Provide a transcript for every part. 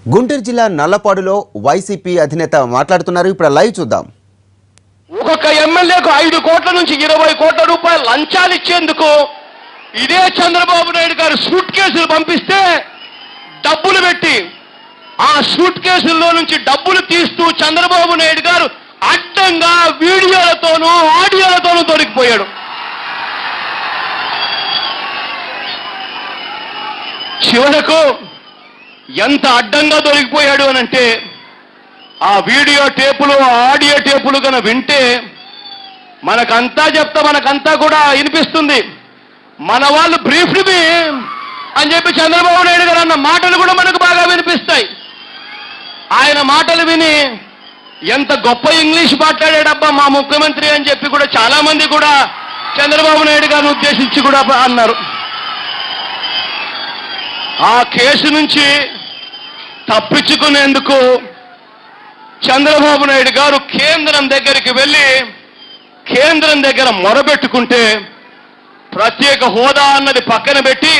గుంటూరు జిల్లా నల్లపాడులో వైసీపీ అధినేత మాట్లాడుతున్నారు. ఇప్పుడు లైవ్ చూద్దాం. ఒక్కొక్క ఎమ్మెల్యేకు 5 కోట్ల నుంచి 20 కోట్ల రూపాయలు లంచాలు ఇచ్చేందుకు ఇదే చంద్రబాబు నాయుడు గారు సూట్ కేసులు పంపిస్తే డబ్బులు పెట్టి ఆ సూట్ కేసుల్లో నుంచి డబ్బులు తీస్తూ చంద్రబాబు నాయుడు గారు అడ్డంగా వీడియోలతోనూ ఆడియోలతోనూ దొరికిపోయాడు. చివరకు ఎంత అడ్డంగా దొరికిపోయాడు అనంటే ఆ వీడియో టేపులు ఆడియో టేపులు కనుక వింటే మనకంతా మనకంతా కూడా వినిపిస్తుంది. మన వాళ్ళు బ్రీఫ్డ్ మీ అని చెప్పి చంద్రబాబు నాయుడు గారు అన్న మాటలు కూడా మనకు బాగా వినిపిస్తాయి. ఆయన మాటలు విని ఎంత గొప్ప ఇంగ్లీష్ మాట్లాడాడబ్బా మా ముఖ్యమంత్రి అని చెప్పి కూడా చాలా మంది కూడా చంద్రబాబు నాయుడు గారిని ఉద్దేశించి కూడా అన్నారు. ఆ కేసు నుంచి తప్పించుకునేందుకు చంద్రబాబు నాయుడు గారు కేంద్రం దగ్గరికి వెళ్ళి కేంద్రం దగ్గర మొరబెట్టుకుంటే ప్రత్యేక హోదా అన్నది పక్కన పెట్టి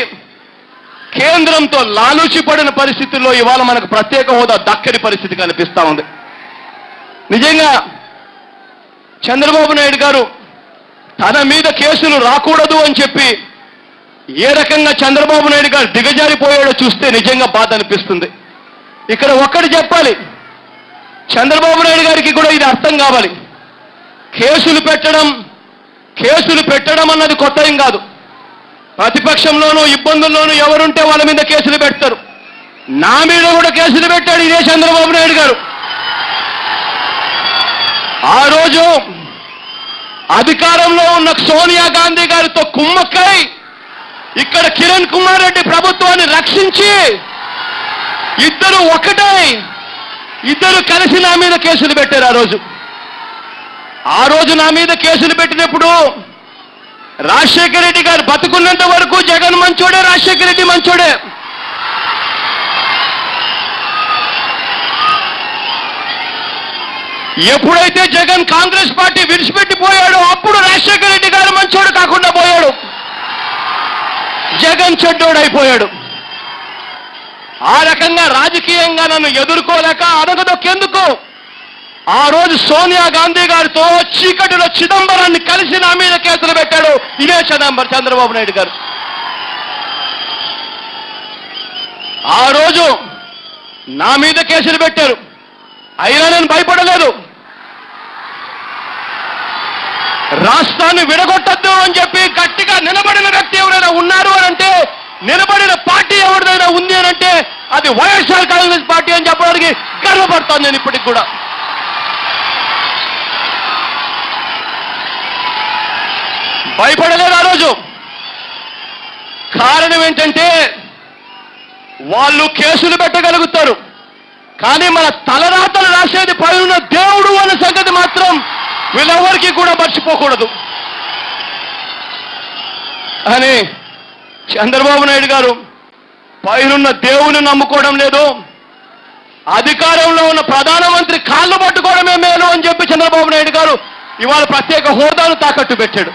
కేంద్రంతో లాలూచిపడిన పరిస్థితుల్లో ఇవాళ మనకు ప్రత్యేక హోదా దక్కని పరిస్థితి కనిపిస్తా ఉంది. నిజంగా చంద్రబాబు నాయుడు గారు తన మీద కేసులు రాకూడదు అని చెప్పి ఏ రకంగా చంద్రబాబు నాయుడు గారు దిగజారిపోయాడో చూస్తే నిజంగా బాధ అనిపిస్తుంది. ఇక్కడ ఒక్కటి చెప్పాలి, చంద్రబాబు నాయుడు గారికి కూడా ఇది అర్థం కావాలి. కేసులు పెట్టడం అన్నది కొత్త ఏం కాదు. ప్రతిపక్షంలోనూ ఇబ్బందుల్లోనూ ఎవరుంటే వాళ్ళ మీద కేసులు పెడతారు. నా మీద కూడా కేసులు పెట్టాడు ఇదే చంద్రబాబు నాయుడు గారు. ఆ రోజు అధికారంలో ఉన్న సోనియా గాంధీ గారితో కుమ్మక్కై ఇక్కడ కిరణ్ కుమార్ రెడ్డి ప్రభుత్వాన్ని రక్షించి ఇద్దరు కలిసి నా మీద కేసులు పెట్టారు. ఆ రోజు నా మీద కేసులు పెట్టినప్పుడు రాజశేఖర రెడ్డి గారు బతుకున్నంత వరకు జగన్ మంచోడే, రాజశేఖర రెడ్డి మంచోడే. ఎప్పుడైతే జగన్ కాంగ్రెస్ పార్టీ విడిచిపెట్టిపోయాడో అప్పుడు రాజశేఖర రెడ్డి గారు మంచోడు కాకుండా పోయాడు, జగన్ చెడ్డోడైపోయాడు. ఆ రకంగా రాజకీయంగా నన్ను ఎదుర్కోలేక అడగదొక్కేందుకు ఆ రోజు సోనియా గాంధీ గారితో చీకటిలో చిదంబరాన్ని కలిసి నా మీద కేసులు పెట్టాడు ఇదే చంద్రబాబు నాయుడు గారు. ఆ రోజు నా మీద కేసులు పెట్టారు, అయినా నేను భయపడలేదు. రాష్ట్రాన్ని విడగొట్టద్దు అని చెప్పి గట్టిగా నిలబడిన వ్యక్తి ఎవరైనా ఉన్నారు అని అంటే, నిలబడిన పార్టీ ఎవరిదైనా ఉంది అని అంటే అది వైఎస్ఆర్ కాంగ్రెస్ పార్టీ అని చెప్పడానికి గర్వపడతాను నేను ఇప్పటికి కూడా. భయపడలేదు ఆ రోజు. కారణం ఏంటంటే వాళ్ళు కేసులు పెట్టగలుగుతారు, కానీ మన తలరాతలు రాసేది పైన దేవుడు అనే సంగతి మాత్రం వీళ్ళెవరికి కూడా మర్చిపోకూడదు అని చంద్రబాబు నాయుడు గారు పైనున్న దేవుని నమ్ముకోవడం లేదు, అధికారంలో ఉన్న ప్రధానమంత్రి కాళ్ళు పట్టుకోవడమే మేలు అని చెప్పి చంద్రబాబు నాయుడు గారు ఇవాళ ప్రత్యేక హోదాను తాకట్టు పెట్టాడు.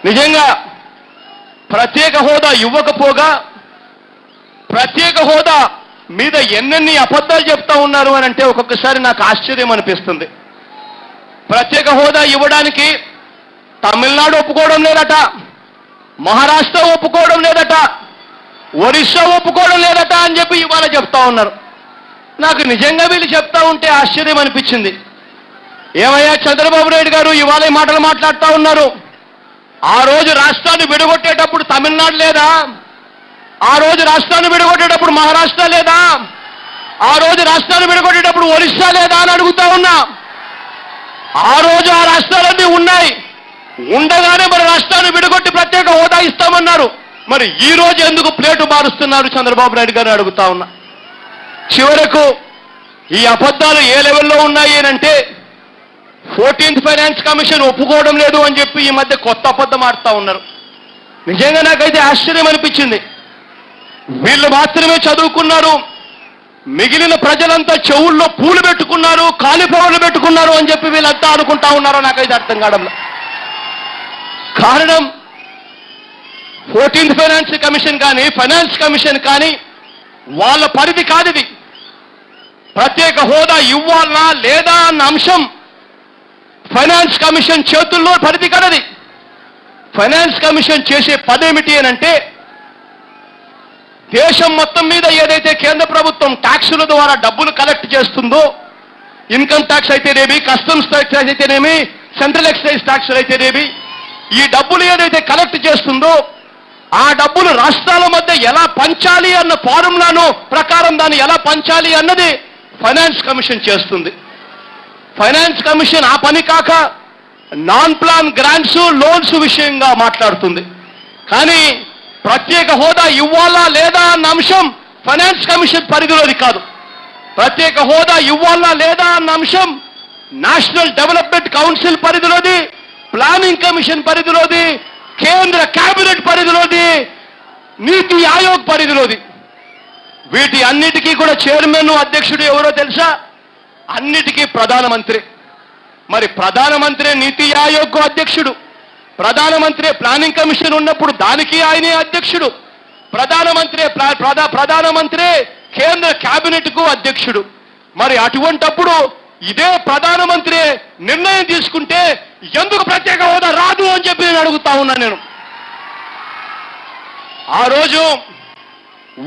నిజంగా ప్రత్యేక హోదా ఇవ్వకపోగా ప్రత్యేక హోదా మీద ఎన్నెన్ని అబద్ధాలు చెప్తా ఉన్నారు అని అంటే ఒక్కొక్కసారి నాకు ఆశ్చర్యం అనిపిస్తుంది. ప్రత్యేక హోదా ఇవ్వడానికి తమిళనాడు ఒప్పుకోవడం లేదట, మహారాష్ట్ర ఒప్పుకోవడం లేదట, ఒరిస్సా ఒప్పుకోవడం లేదట అని చెప్పి ఇవాళ చెప్తా ఉన్నారు. నాకు నిజంగా వీళ్ళు చెప్తా ఉంటే ఆశ్చర్యం అనిపించింది. ఏమయ్యా చంద్రబాబు నాయుడు గారు ఇవాళ ఈ మాటలు మాట్లాడుతూ ఉన్నారు. ఆ రోజు రాష్ట్రాన్ని విడగొట్టేటప్పుడు తమిళనాడు లేదా? ఆ రోజు రాష్ట్రాన్ని విడగొట్టేటప్పుడు మహారాష్ట్ర లేదా? ఆ రోజు రాష్ట్రాన్ని విడగొట్టేటప్పుడు ఒరిస్సా లేదా అని అడుగుతా ఉన్నా. ఆ రోజు ఆ రాష్ట్రాలన్నీ ఉన్నాయి, ఉండగానే మరి రాష్ట్రాన్ని విడగొట్టి ప్రత్యేక హోదా ఇస్తామన్నారు. మరి ఈ రోజు ఎందుకు ప్లేటు మారుస్తున్నారు చంద్రబాబు నాయుడు గారిని అడుగుతా ఉన్నా. చివరకు ఈ అబద్ధాలు ఏ లెవెల్లో ఉన్నాయి అంటే 14th ఫైనాన్స్ కమిషన్ ఒప్పుకోవడం లేదు అని చెప్పి ఈ మధ్య కొత్త అబద్ధం ఆడుతూ ఉన్నారు. నిజంగా నాకైతే ఆశ్చర్యం అనిపించింది. వీళ్ళు మాత్రమే చదువుకున్నారు, మిగిలిన ప్రజలంతా చెవుల్లో పూలు పెట్టుకున్నారు, కాలిఫ్లవర్లు పెట్టుకున్నారు అని చెప్పి వీళ్ళంతా అనుకుంటా ఉన్నారో నాకైతే అర్థం కావడం. కారణం 14th ఫైనాన్స్ కమిషన్ కానీ ఫైనాన్స్ కమిషన్ కానీ వాళ్ళ పరిధి కాదు ఇది. ప్రత్యేక హోదా ఇవ్వాలనా లేదా అన్న అంశం ఫైనాన్స్ కమిషన్ చేతుల్లో పరిధి కలది. ఫైనాన్స్ కమిషన్ చేసే పదేమిటి అని అంటే, దేశం మొత్తం మీద ఏదైతే కేంద్ర ప్రభుత్వం ట్యాక్సుల ద్వారా డబ్బులు కలెక్ట్ చేస్తుందో, ఇన్కమ్ ట్యాక్స్ అయితేనేమి, కస్టమ్స్ ట్యాక్స్ అయితేనేమి, సెంట్రల్ ఎక్సైజ్ ట్యాక్సులు అయితేనేమి, ఈ డబ్బులు ఏదైతే కలెక్ట్ చేస్తుందో ఆ డబ్బులు రాష్ట్రాల మధ్య ఎలా పంచాలి అన్న ఫార్ములాను ప్రకారం దాన్ని ఎలా పంచాలి అన్నది ఫైనాన్స్ కమిషన్ చేస్తుంది. ఫైనాన్స్ కమిషన్ ఆ పని కాక నాన్ ప్లాన్ గ్రాంట్స్, లోన్స్ విషయంగా మాట్లాడుతుంది. కానీ ప్రత్యేక హోదా ఇవ్వాలా లేదా అన్న అంశం ఫైనాన్స్ కమిషన్ పరిధిలోది కాదు. ప్రత్యేక హోదా ఇవ్వాలా లేదా అన్న అంశం నేషనల్ డెవలప్మెంట్ కౌన్సిల్ పరిధిలోది, ప్లానింగ్ కమిషన్ పరిధిలోది, కేంద్ర కేబినెట్ పరిధిలోది, నీతి ఆయోగ్ పరిధిలోది. వీటి అన్నిటికీ కూడా చైర్మన్, అధ్యక్షుడు ఎవరో తెలుసా? అన్నిటికీ ప్రధానమంత్రి. మరి ప్రధానమంత్రి నీతి ఆయోగ్ అధ్యక్షుడు, ప్రధానమంత్రి ప్లానింగ్ కమిషన్ ఉన్నప్పుడు దానికి ఆయనే అధ్యక్షుడు, ప్రధానమంత్రి కేంద్ర కేబినెట్ కు అధ్యక్షుడు. మరి అటువంటప్పుడు ఇదే ప్రధానమంత్రి నిర్ణయం తీసుకుంటే ఎందుకు ప్రత్యేక హోదా రాదు అని చెప్పి నేను అడుగుతా ఉన్నా. నేను ఆ రోజు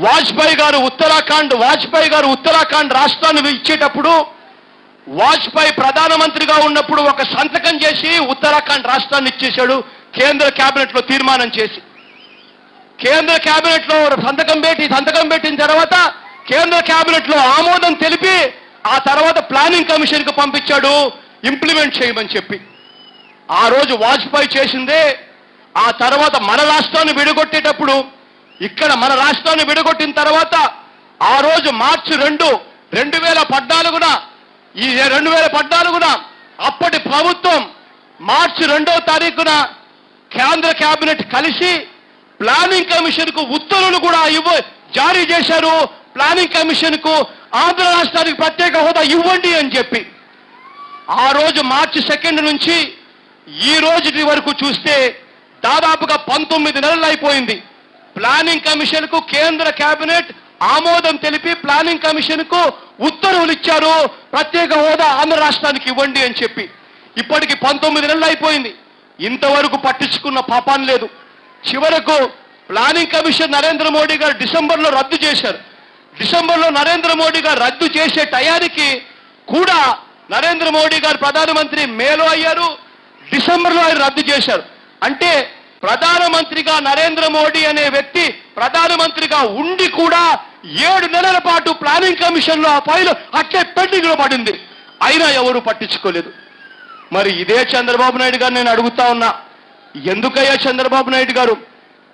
వాజ్పేయి గారు ఉత్తరాఖండ్ రాష్ట్రాన్ని ఇచ్చేటప్పుడు, వాజ్పేయి ప్రధానమంత్రిగా ఉన్నప్పుడు ఒక సంతకం చేసి ఉత్తరాఖండ్ రాష్ట్రాన్ని ఇచ్చేశాడు. కేంద్ర కేబినెట్ లో తీర్మానం చేసి, కేంద్ర కేబినెట్ లో సంతకం పెట్టిన తర్వాత కేంద్ర కేబినెట్ లో ఆమోదం తెలిపి ఆ తర్వాత ప్లానింగ్ కమిషన్ కు పంపించాడు ఇంప్లిమెంట్ చేయమని చెప్పి. ఆ రోజు వాజ్పేయి చేసిందే. ఆ తర్వాత మన రాష్ట్రాన్ని విడగొట్టేటప్పుడు, ఇక్కడ మన రాష్ట్రాన్ని విడగొట్టిన తర్వాత ఆ రోజు మార్చి 2, 2014 ఈ 2014 అప్పటి ప్రభుత్వం మార్చి 2వ తారీఖున కేంద్ర కేబినెట్ కలిసి ప్లానింగ్ కమిషన్ కు ఉత్తర్వులు కూడా జారీ చేశారు. ప్లానింగ్ కమిషన్ కు ఆంధ్ర రాష్ట్రానికి ప్రత్యేక హోదా ఇవ్వండి అని చెప్పి. ఆ రోజు మార్చి 2 నుంచి ఈ రోజుటి వరకు చూస్తే దాదాపుగా 19 నెలలు అయిపోయింది. ప్లానింగ్ కమిషన్ కు కేంద్ర కేబినెట్ ఆమోదం తెలిపి ప్లానింగ్ కమిషన్ కు ఉత్తర్వులు ఇచ్చారు, ప్రత్యేక హోదా ఆంధ్ర రాష్ట్రానికి ఇవ్వండి అని చెప్పి. ఇప్పటికి 19 నెలలు అయిపోయింది. ఇంతవరకు పట్టించుకున్న పాపాన్ లేదు. చివరకు ప్లానింగ్ కమిషన్ నరేంద్ర మోడీ గారు డిసెంబర్లో రద్దు చేశారు. డిసెంబర్లో నరేంద్ర మోడీ గారు రద్దు చేసే టయానికి కూడా నరేంద్ర మోడీ గారు ప్రధానమంత్రి మేలో అయ్యారు, డిసెంబర్లో ఆయన రద్దు చేశారు. అంటే ప్రధానమంత్రిగా నరేంద్ర మోడీ అనే వ్యక్తి ప్రధానమంత్రిగా ఉండి కూడా 7 నెలల పాటు ప్లానింగ్ కమిషన్ లో ఆ ఫైలు అట్లే పెండింగ్ లో పడింది. అయినా ఎవరు పట్టించుకోలేదు. మరి ఇదే చంద్రబాబు నాయుడు గారు నేను అడుగుతా ఉన్నా, ఎందుకయ్యా చంద్రబాబు నాయుడు గారు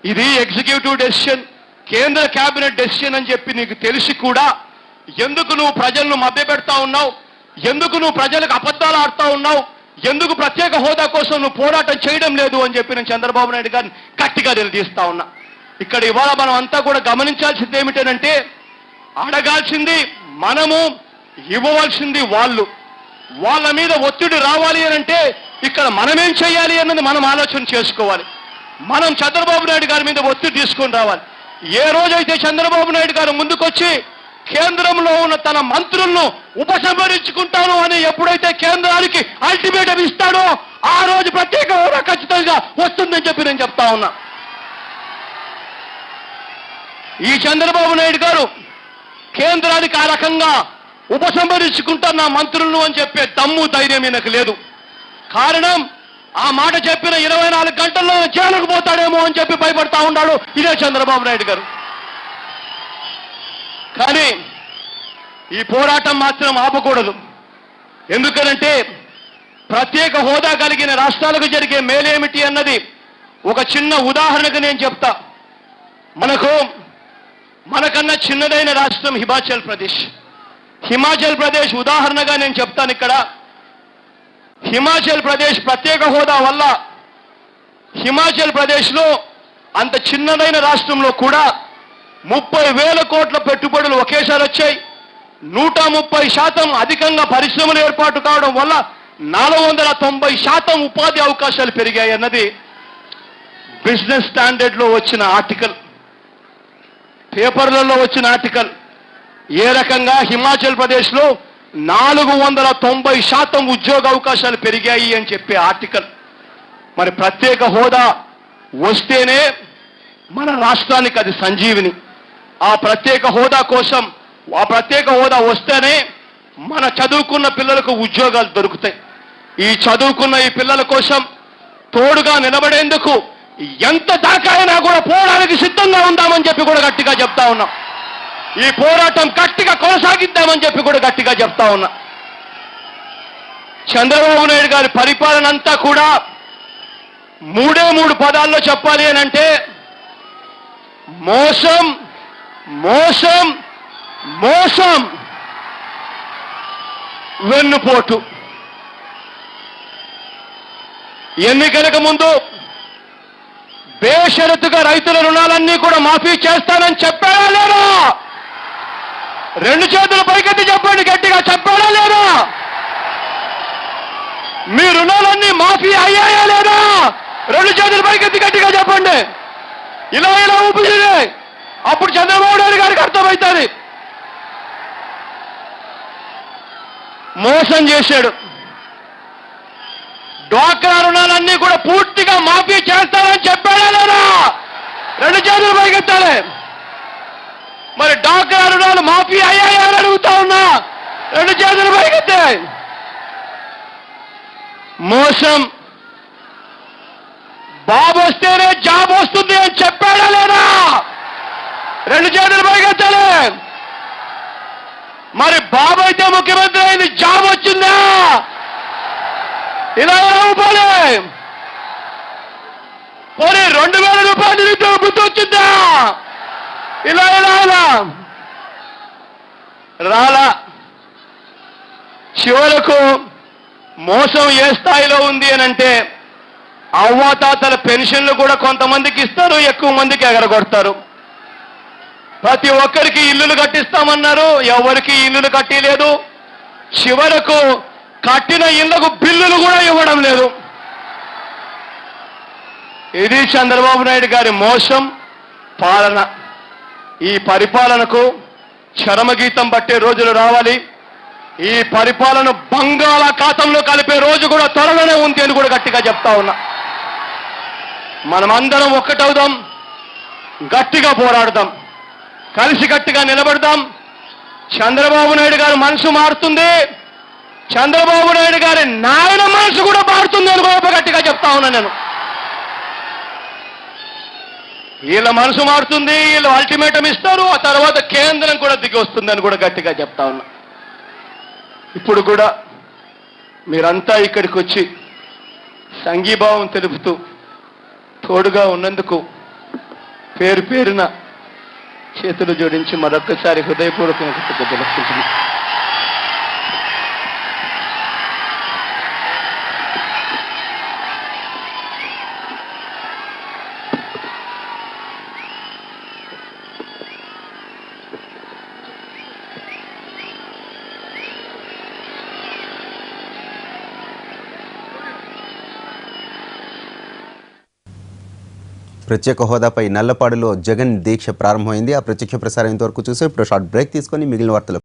ఇది ఎగ్జిక్యూటివ్ డెసిషన్, కేంద్ర కేబినెట్ డెసిషన్ అని చెప్పి నీకు తెలిసి కూడా ఎందుకు నువ్వు ప్రజలను మభ్యపెడతా ఉన్నావు? ఎందుకు నువ్వు ప్రజలకు అబద్ధాలు ఆడుతా ఉన్నావు? ఎందుకు ప్రత్యేక హోదా కోసం నువ్వు పోరాటం చేయడం లేదు అని చెప్పి నేను చంద్రబాబు నాయుడు గారిని గట్టిగా నిలదీస్తా ఉన్నా. ఇక్కడ ఇవాళ మనం అంతా కూడా గమనించాల్సింది ఏమిటంటే, అడగాల్సింది మనము, ఇవ్వవలసింది వాళ్ళు. వాళ్ళ మీద ఒత్తిడి రావాలి అని అంటే ఇక్కడ మనమేం చేయాలి అన్నది మనం ఆలోచన చేసుకోవాలి. మనం చంద్రబాబు నాయుడు గారి మీద ఒత్తిడి తీసుకొని రావాలి. ఏ రోజైతే చంద్రబాబు నాయుడు గారు ముందుకొచ్చి కేంద్రంలో ఉన్న తన మంత్రులను ఉపసంహరించుకుంటాను అని ఎప్పుడైతే కేంద్రానికి అల్టిమేటం ఇస్తాడో ఆ రోజు ప్రత్యేక హోదా ఖచ్చితంగా వస్తుందని చెప్పి నేను చెప్తా ఉన్నా. ఈ చంద్రబాబు నాయుడు గారు కేంద్రానికి ఆ రకంగా ఉపసంహరించుకుంటా నా మంత్రులను అని చెప్పే దమ్ము ధైర్యం ఈయనకు లేదు. కారణం, ఆ మాట చెప్పిన 24 గంటల్లో జైలుకు పోతాడేమో అని చెప్పి భయపడతా ఉన్నాడు ఇదే చంద్రబాబు నాయుడు గారు. కానీ ఈ పోరాటం మాత్రం ఆపకూడదు. ఎందుకనంటే ప్రత్యేక హోదా కలిగిన రాష్ట్రాలకు జరిగే మేలేమిటి అన్నది ఒక చిన్న ఉదాహరణగా నేను చెప్తా. మనకన్నా చిన్నదైన రాష్ట్రం హిమాచల్ ప్రదేశ్. హిమాచల్ ప్రదేశ్ ఉదాహరణగా నేను చెప్తాను. ఇక్కడ హిమాచల్ ప్రదేశ్ ప్రత్యేక హోదా వల్ల హిమాచల్ ప్రదేశ్లో అంత చిన్నదైన రాష్ట్రంలో కూడా 30,000 కోట్ల పెట్టుబడులు ఒకేసారి వచ్చాయి. 130% అధికంగా పరిశ్రమలు ఏర్పాటు కావడం వల్ల 490% ఉపాధి అవకాశాలు పెరిగాయి అన్నది బిజినెస్ స్టాండర్డ్ లో వచ్చిన ఆర్టికల్. పేపర్లలో వచ్చిన ఆర్టికల్ ఏ రకంగా హిమాచల్ ప్రదేశ్లో 490% ఉద్యోగ అవకాశాలు పెరిగాయి అని చెప్పే ఆర్టికల్. మరి ప్రత్యేక హోదా వస్తేనే మన రాష్ట్రానికి అది సంజీవిని. ఆ ప్రత్యేక హోదా కోసం, ఆ ప్రత్యేక హోదా వస్తేనే మన చదువుకున్న పిల్లలకు ఉద్యోగాలు దొరుకుతాయి. ఈ చదువుకున్న ఈ పిల్లల కోసం తోడుగా నిలబడేందుకు ఎంత దాకా అయినా కూడా పోరాడానికి సిద్ధంగా ఉందామని చెప్పి కూడా గట్టిగా చెప్తా ఉన్నాం. ఈ పోరాటం గట్టిగా కొనసాగిద్దామని చెప్పి కూడా గట్టిగా చెప్తా ఉన్నా. చంద్రబాబు నాయుడు గారి పరిపాలన అంతా కూడా మూడు పదాల్లో చెప్పాలి అని అంటే మోసం, మోసం, మోసం, వెన్నుపోటు. ఎన్నికలకు ముందు బేషరతుగా రైతుల రుణాలన్నీ కూడా మాఫీ చేస్తానని చెప్పాడా లేదా? 2 చేతులు పైకెత్తి చెప్పండి, గట్టిగా చెప్పాడా లేదా? మీ రుణాలన్నీ మాఫీ అయ్యాయా లేదా? 2 చేతులు పైకెత్తి గట్టిగా చెప్పండి. ఇలా ఊపిరి, అప్పుడు చంద్రబాబు నాయుడు గారికి అర్థమవుతుంది. మోసం చేశాడు. డ్వాక్రా రుణాలన్నీ కూడా పూర్తిగా మాఫీ చేస్తానని చెప్పాడా లేదా? 2 చేతులు పైకెత్తాలి. మరి డ్వాక్రా రుణాలు మాఫీ అయ్యాయా అని అడుగుతా ఉన్నా. 2 చేతులు పైకెత్తాయి. మోసం. బాబు వస్తేనే జాబ్ వస్తుంది అని చెప్పాడా లేదా? 2 చేతులు పైకెత్తాలి. మరి బాబు అయితే ముఖ్యమంత్రి అయింది, జాబ్ వచ్చిందా? ఇలా ఊపాలి. పోనీ 2000 రూపాయలు నిరుద్యోగ బుద్ధి వచ్చిందా? ఇలా రాలా. చివరకు మోసం ఏ స్థాయిలో ఉంది అని అంటే అవ్వాతాతల పెన్షన్లు కూడా కొంతమందికి ఇస్తారు, ఎక్కువ మందికి ఎగరగొడతారు. ప్రతి ఒక్కరికి ఇల్లులు కట్టిస్తామన్నారు, ఎవరికి ఇల్లులు కట్టిలేదు. చివరకు కట్టిన ఇళ్లకు బిల్లులు కూడా ఇవ్వడం లేదు. ఇది చంద్రబాబు నాయుడు గారి మోసం పాలన. ఈ పరిపాలనకు చరమగీతం పట్టే రోజులు రావాలి. ఈ పరిపాలన బంగాళాఖాతంలో కలిపే రోజు కూడా త్వరలోనే ఉంది అని కూడా గట్టిగా చెప్తా ఉన్నా. మనమందరం ఒక్కటవుదాం, గట్టిగా పోరాడదాం, కలిసి గట్టిగా నిలబడదాం. చంద్రబాబు నాయుడు గారి మనసు మారుతుంది, చంద్రబాబు నాయుడు గారి నాయన మనసు కూడా మారుతుంది అని కూడా గట్టిగా చెప్తా ఉన్నా నేను. వీళ్ళ మనసు మారుతుంది, వీళ్ళు అల్టిమేటం ఇస్తారు, ఆ తర్వాత కేంద్రం కూడా దిగి వస్తుందని కూడా గట్టిగా చెప్తా ఉన్నా. ఇప్పుడు కూడా మీరంతా ఇక్కడికి వచ్చి సంఘీభావం తెలుపుతూ తోడుగా ఉన్నందుకు పేరు పేరున చేతులు జోడించి మరొక్కసారి హృదయపూర్వకంగా కృతజ్ఞతలు. ప్రత్యేక హోదాపై నల్లపాడులో జగన్ దీక్ష ప్రారంభమైంది. ఆ ప్రత్యక్ష ప్రసారం ఇంతవరకు చూసి ఇప్పుడు షార్ట్ బ్రేక్ తీసుకొని మిగిలిన వార్తలు